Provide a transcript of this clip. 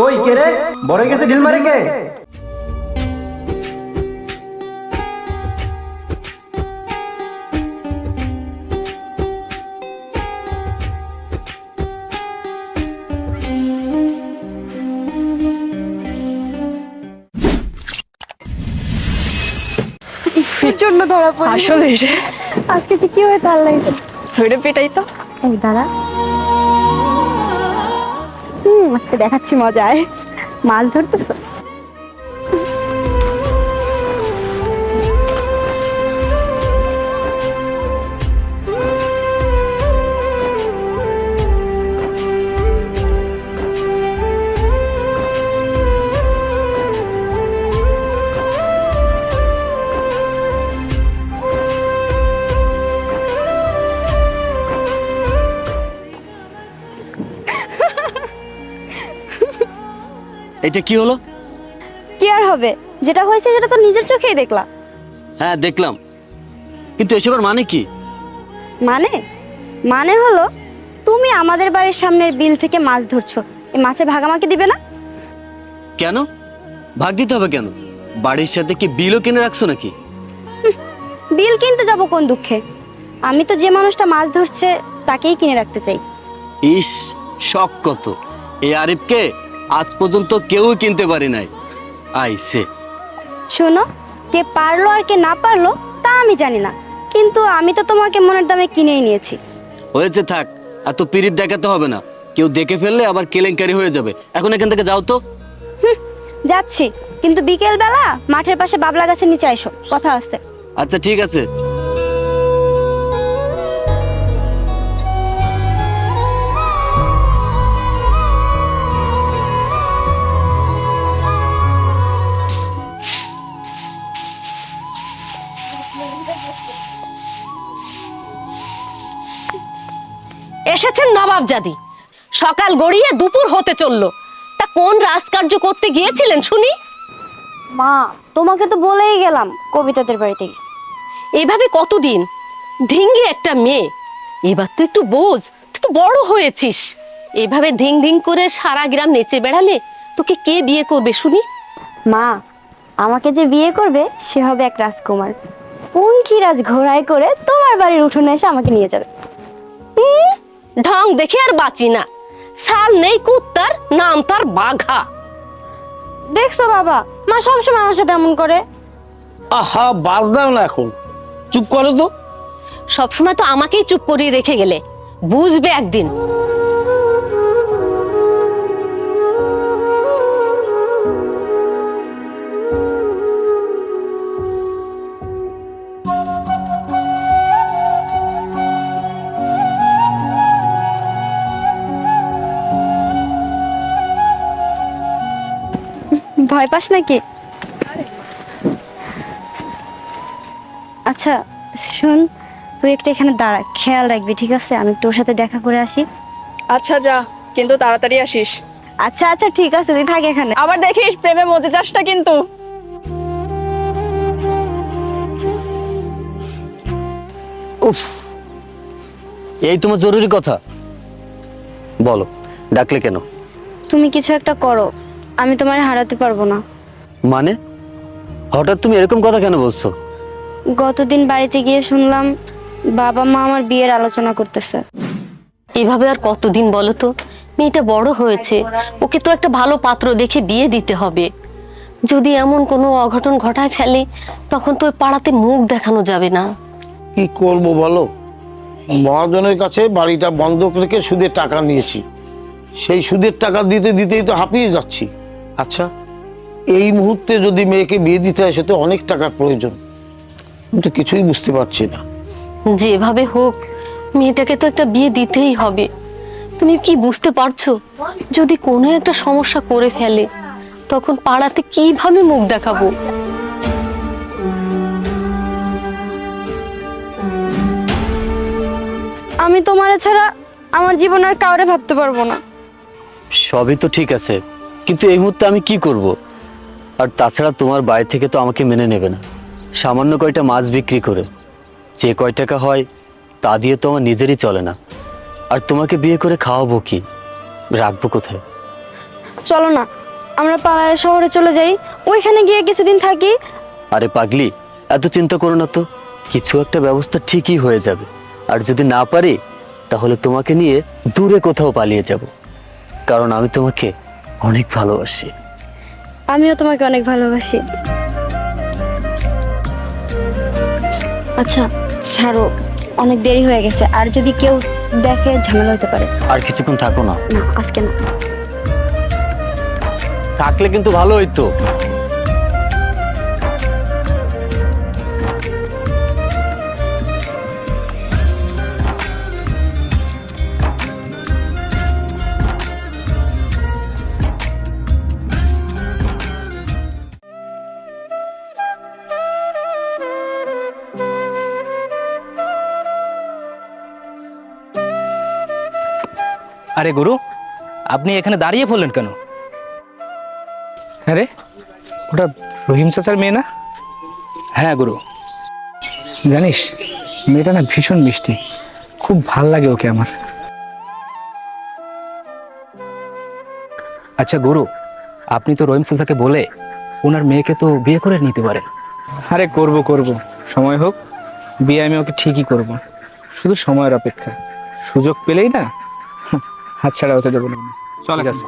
ওই কে রে, বড় গেছে ঢিল মারে কে? এর জন্য ধরা পড়ে আসলে রে আজকে যে কি হয় তার লাগে ধরে পেটাই তো। এই দাঁড়া, আজকে দেখাচ্ছি মজায়। মাছ ধরতেছ? এটা কি হলো? কি আর হবে, যেটা হয়েছে সেটা তো নিজের চোখেই দেখলা। হ্যাঁ দেখলাম, কিন্তু এসবের মানে কি? মানে মানে হলো তুমি আমাদের বাড়ির সামনের বিল থেকে মাছ ধরছো, এই মাছের ভাগ আমাকে দিবে না? কেন ভাগ দিতে হবে কেন? বাড়ির সাথে কি বিলও কিনে রাখছো নাকি? বিল কিনতে যাব কোন দুঃখে? আমি তো যে মানুষটা মাছ ধরছে তাকেই কিনে রাখতে চাই। ইস, শখ কত! এই আরিফকে আজ পর্যন্ত কেউই কিনতে পারে নাই। আইসে শোনো, কে পারলো আর কে না পারলো তা আমি জানি না, কিন্তু আমি তো তোমাকে মনের দামে কিনেই নিয়েছি। হয়েছে, থাক, এত পিরিত দেখাতে হবে না। কেউ দেখে ফেললে আবার কেলেঙ্কারি হয়ে যাবে। এখন এখান থেকে যাও তো। যাচ্ছি, কিন্তু বিকেল বেলা মাঠের পাশে বাবলা গাছের নিচে এসো, কথা আছে। আচ্ছা ঠিক আছে। এসেছেন নবাবজাদি, সকাল গড়িয়ে দুপুর হতে চললো। তা কোন রাজকার্য করতে গিয়েছিলেন শুনি? মা, তোমাকে তো বলেই গেলাম কবিতাদের বাড়িতে। এইভাবে কতদিন? ঢিঙ্গি একটা মেয়ে, এবার তো একটু বোঝ, তুই তো বড় হয়েছিস। এইভাবে ধিং ধিং করে সারা গ্রাম নেচে বেড়ালে তোকে কে বিয়ে করবে শুনি? মা, আমাকে যে বিয়ে করবে সে হবে এক রাজকুমার। পঙ্খিরাজ ঘোড়ায় করে তোমার বাড়ির উঠোনে এসে আমাকে নিয়ে যাবে। ঢং দেখে আর বাঁচি না। সাল নেই কুত্তার, নাম তার বাঘা। দেখছো বাবা, মা সবসময় আমার সাথে এমন করে। আহা, বাদ দাও না, এখন চুপ করো তো। সবসময় তো আমাকেই চুপ করিয়ে রেখে গেলে, বুঝবে একদিন। ভয় পাস নাকি? আচ্ছা শুন, তুই একটা এখানে দাঁড়া, খেয়াল রাখবি, ঠিক আছে? আমি তোর সাথে দেখা করে আসি। আচ্ছা যা, কিন্তু তাড়াতাড়ি আসিস। আচ্ছা আচ্ছা ঠিক আছে, তুই থাক এখানে। আবার দেখিস প্রেমে মজে যাস না কিন্তু। উফ, এই তোমার জরুরি কথা? বলো, ডাকলে কেন? তুমি কিছু একটা করো, আমি তোমার হারাতে পারবো না। মানে হঠাৎ তুমি এরকম কথা কেন বলছো? গতদিন বাড়িতে গিয়ে শুনলাম বাবা মা আমার বিয়ের আলোচনা করতেছে। এভাবে আর কতদিন বলো তো? মেয়েটা বড় হয়েছে, ওকে তো একটা ভালো পাত্র দেখে বিয়ে দিতে হবে। যদি এমন কোনো অঘটন ঘটায় ফেলে তখন তো ওই পাড়াতে মুখ দেখানো যাবে না। কি করব বলো, মহাজনের কাছে বাড়িটা বন্ধক রেখে সুদের টাকা নিয়েছি। সেই সুদের টাকা দিতে দিতেই তো হাঁপিয়ে যাচ্ছি। আচ্ছা, এই মুহূর্তে যদি মেয়েকে বিয়ে দিতে হয়, সে তো অনেক টাকার প্রয়োজন। আমি তো কিছুই বুঝতে পারছি না। যেভাবে হোক মেয়েটাকে তো একটা বিয়ে দিতেই হবে। তুমি কি বুঝতে পারছো, যদি কোনো একটা সমস্যা করে ফেলে তখন পাড়াতে কিভাবে মুখ দেখাবো? আমি তোমার ছাড়া আমার জীবন আর কাউরে ভাবতে পারবো না। সবই তো ঠিক আছে, কিন্তু এই মুহূর্তে আমি কি করব? আর তাছাড়া তোমার বাড়ি থেকে তো আমাকে মেনে নেবে না। সামান্য কয়টা মাছ বিক্রি করে যে কয় টাকা হয় তা দিয়ে তো আমার নিজেরই চলে না। আর তোমাকে বিয়ে করে খাওয়াবো কি, রাখবো কোথায়? চলো না আমরা পাড়ায় শহরে চলে যাই, ওইখানে গিয়ে কিছুদিন থাকি। আরে পাগলি, এত চিন্তা করো না তো, কিছু একটা ব্যবস্থা ঠিকই হয়ে যাবে। আর যদি না পারি তাহলে তোমাকে নিয়ে দূরে কোথাও পালিয়ে যাব, কারণ আমি তোমাকে অনেক ভালোবাসি। আমিও তোমাকে অনেক ভালোবাসি। আচ্ছা ছাড়ো, অনেক দেরি হয়ে গেছে, আর যদি কেউ দেখে ঝামেলা হতে পারে। আর কিছুক্ষণ থাকো না। না আজকে না। থাকলে কিন্তু ভালো হইতো। আরে গুরু, আপনি এখানে দাঁড়িয়ে পড়লেন কেন? আরে ওটা রহিম চাচার মেয়ে না? হ্যাঁ গুরু, জানিস মেয়েটা না ভীষণ মিষ্টি, খুব ভাল লাগে ওকে আমার। আচ্ছা গুরু, আপনি তো রহিম চাচাকে বলে ওনার মেয়েকে তো বিয়ে করে নিতে পারেন। আরে করব করব, সময় হোক, বিয়ে আমি ওকে ঠিকই করব, শুধু সময়ের অপেক্ষা। সুযোগ পেলেই না হাতছাড়া হতে দেবো না। চল ঠিক আছে।